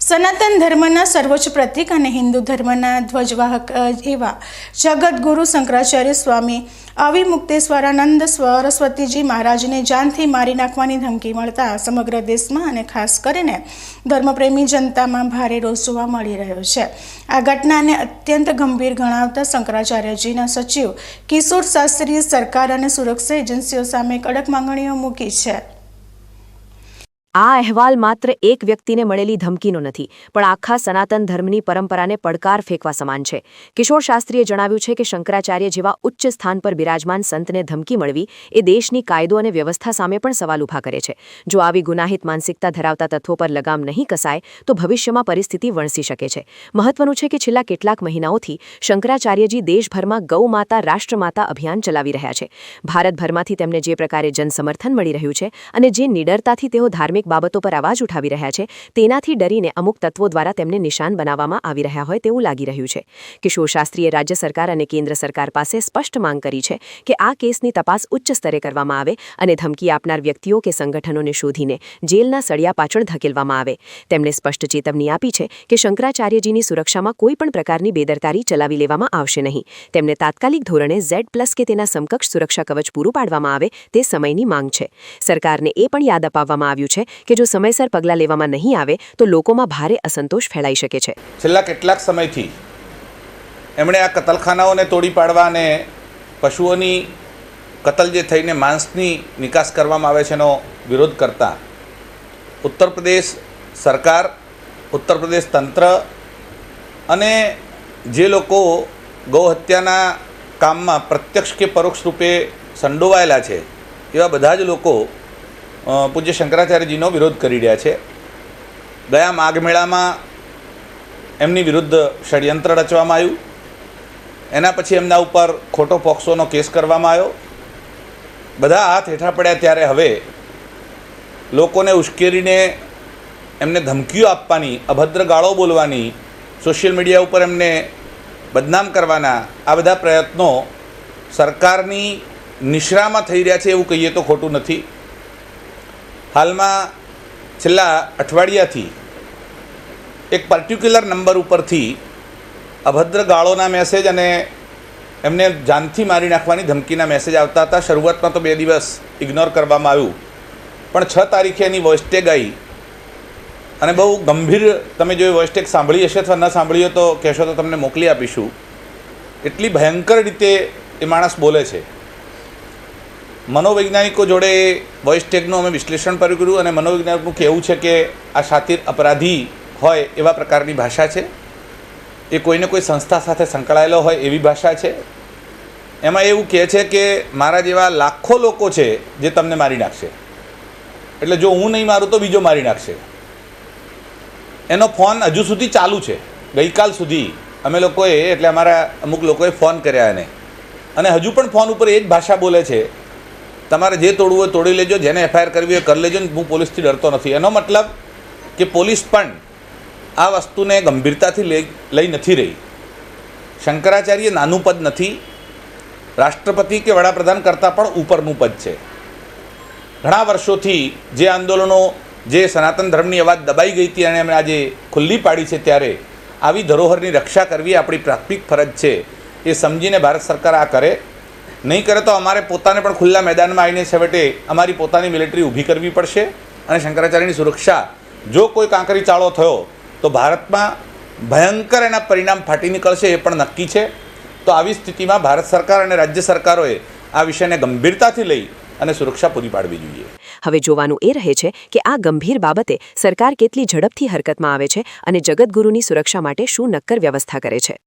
સનાતન ધર્મના સર્વોચ્ચ પ્રતીક અને હિન્દુ ધર્મના ધ્વજવાહક એવા જગતગુરુ શંકરાચાર્ય સ્વામી અવિમુક્તેશ્વરાનંદ સરસ્વતીજી મહારાજને જાનથી મારી નાખવાની ધમકી મળતા સમગ્ર દેશમાં અને ખાસ કરીને ધર્મપ્રેમી જનતામાં ભારે રોષ જોવા મળી રહ્યો છે। આ ઘટનાને અત્યંત ગંભીર ગણાવતા શંકરાચાર્યજીના સચિવ કિશોર શાસ્ત્રીએ સરકાર અને સુરક્ષા એજન્સીઓ સામે કડક માંગણીઓ મૂકી છે। આ અહેવાલ માત્ર એક વ્યક્તિને મળેલી ધમકીનો નથી, પણ આખા સનાતન ધર્મની પરંપરાને પડકાર ફેંકવા સમાન છે। કિશોર શાસ્ત્રીએ જણાવ્યું છે કે શંકરાચાર્ય જેવા ઉચ્ચ સ્થાન પર બિરાજમાન સંતને ધમકી મળવી એ દેશની કાયદો અને વ્યવસ્થા સામે પણ સવાલ ઊભા કરે છે। જો આવી ગુનાહિત માનસિકતા ધરાવતા તત્વો પર લગામ નહીં કસાય તો ભવિષ્યમાં પરિસ્થિતિ વણસી શકે છે। મહત્વનું છે કે છેલ્લા કેટલાક મહિનાઓથી શંકરાચાર્યજી દેશભરમાં ગૌ માતા રાષ્ટ્રમાતા અભિયાન ચલાવી રહ્યા છે। ભારતભરમાંથી તેમને જે પ્રકારે જનસમર્થન મળી રહ્યું છે અને જે નિડરતાથી તેઓ ધાર્મિક બાબતો પર અવાજ ઉઠાવી રહ્યા છે, તેનાથી ડરીને અમુક તત્વો દ્વારા તેમને નિશાન બનાવવામાં આવી રહ્યા હોય તેવું લાગી રહ્યું છે। કિશોર શાસ્ત્રીએ રાજ્ય સરકાર અને કેન્દ્ર સરકાર પાસે સ્પષ્ટ માંગ કરી છે કે આ કેસની તપાસ ઉચ્ચ સ્તરે કરવામાં આવે અને ધમકી આપનાર વ્યક્તિઓ કે સંગઠનોને શોધીને જેલના સળિયા પાછળ ધકેલવામાં આવે। તેમણે સ્પષ્ટ ચેતવણી આપી છે કે શંકરાચાર્યજીની સુરક્ષામાં કોઈ પણ પ્રકારની બેદરકારી ચલાવી લેવામાં આવશે નહીં। તેમને તાત્કાલિક ધોરણે Z+ કે તેના સમકક્ષ સુરક્ષા કવચ પૂરું પાડવામાં આવે તે સમયની માંગ છે। સરકારને એ પણ યાદ અપાવવામાં આવ્યું છે કે જો સમયસર પગલાં લેવામાં નહીં આવે તો લોકોમાં ભારે અસંતોષ ફેલાઈ શકે છે। છેલ્લા કેટલાક સમયથી એમણે આ કતલખાનાઓને તોડી પાડવા અને પશુઓની કતલ જે થઈને માંસની નિકાસ કરવામાં આવે છે એનો વિરોધ કરતા ઉત્તર પ્રદેશ સરકાર, ઉત્તર પ્રદેશ તંત્ર અને જે લોકો ગૌહત્યાના કામમાં પ્રત્યક્ષ કે પરોક્ષ રૂપે સંડોવાયેલા છે એવા બધા જ લોકો પૂજ્ય શંકરાચાર્યજીનો વિરોધ કરી રહ્યા છે। ગયા માઘ મેળામાં એમની વિરુદ્ધ ષડયંત્ર રચવામાં આવ્યું, એના પછી એમના ઉપર ખોટો પોક્સોનો કેસ કરવામાં આવ્યો। બધા હાથ હેઠા પડ્યા ત્યારે હવે લોકોને ઉશ્કેરીને એમને ધમકીઓ આપવાની, અભદ્ર ગાળો બોલવાની, સોશિયલ મીડિયા ઉપર એમને બદનામ કરવાના આ બધા પ્રયત્નો સરકારની નિશ્રામાં થઈ રહ્યા છે એવું કહીએ તો ખોટું નથી। હાલમાં છેલ્લા અઠવાડિયાથી એક પર્ટિક્યુલર નંબર ઉપરથી અભદ્ર ગાળોના મેસેજ અને એમને જાનથી મારી નાખવાની ધમકીના મેસેજ આવતા હતા। શરૂઆતમાં તો 2 દિવસ ઇગ્નોર કરવામાં આવ્યું, પણ 6 તારીખે એની વોઇસટેગ આવી અને બહુ ગંભીર, તમે જો એ વોઇસટેગ સાંભળી હશે અથવા ન સાંભળી હોય તો કહેશો તો તમને મોકલી આપીશું। એટલી ભયંકર રીતે એ માણસ બોલે છે। મનોવૈજ્ઞાનિકો જોડે વોઇસટેગનું અમે વિશ્લેષણ કર્યું અને મનોવૈજ્ઞાનિકનું કહેવું છે કે આ શાતિર અપરાધી હોય એવા પ્રકારની ભાષા છે, એ કોઈને કોઈ સંસ્થા સાથે સંકળાયેલો હોય એવી ભાષા છે। એમાં એવું કહે છે કે મારા જેવા લાખો લોકો છે જે તમને મારી નાખશે, એટલે જો હું નહીં મારું તો બીજો મારી નાખશે। એનો ફોન હજુ સુધી ચાલુ છે। ગઈકાલ સુધી અમે લોકોએ, એટલે અમારા અમુક લોકોએ ફોન કર્યા એને, અને હજુ પણ ફોન ઉપર એ જ ભાષા બોલે છે, તમારે જે તોડવું હોય તોડી લેજો, જેને FIR કરવી હોય કરી લેજો, હું પોલીસથી ડરતો નથી। એનો મતલબ કે પોલીસ પણ આ વસ્તુને ગંભીરતાથી લઈ નથી રહી। શંકરાચાર્ય નાનું પદ નથી, રાષ્ટ્રપતિ કે વડાપ્રધાન કરતાં પણ ઉપરનું પદ છે। ઘણા વર્ષોથી જે આંદોલનો, જે સનાતન ધર્મની અવાજ દબાઈ ગઈ હતી અને એમણે આજે ખુલ્લી પાડી છે, ત્યારે આવી ધરોહરની રક્ષા કરવી આપણી પ્રાથમિક ફરજ છે। એ સમજીને ભારત સરકાર આ કરે, નહીં કરે તો અમારે પોતાને પણ ખુલ્લા મેદાનમાં આવીને છેવટે અમારી પોતાની મિલિટરી ઊભી કરવી પડશે અને શંકરાચાર્યની સુરક્ષા જો કોઈ કાંકરી ચાળો થયો તો ભારતમાં ભયંકર એના પરિણામ ફાટી નીકળશે એ પણ નક્કી છે। તો આવી સ્થિતિમાં ભારત સરકાર અને રાજ્ય સરકારોએ આ વિષયને ગંભીરતાથી લઈ અને સુરક્ષા પૂરી પાડવી જોઈએ। હવે જોવાનું એ રહે છે કે આ ગંભીર બાબતે સરકાર કેટલી ઝડપથી હરકતમાં આવે છે અને જગતગુરુની સુરક્ષા માટે શું નક્કર વ્યવસ્થા કરે છે।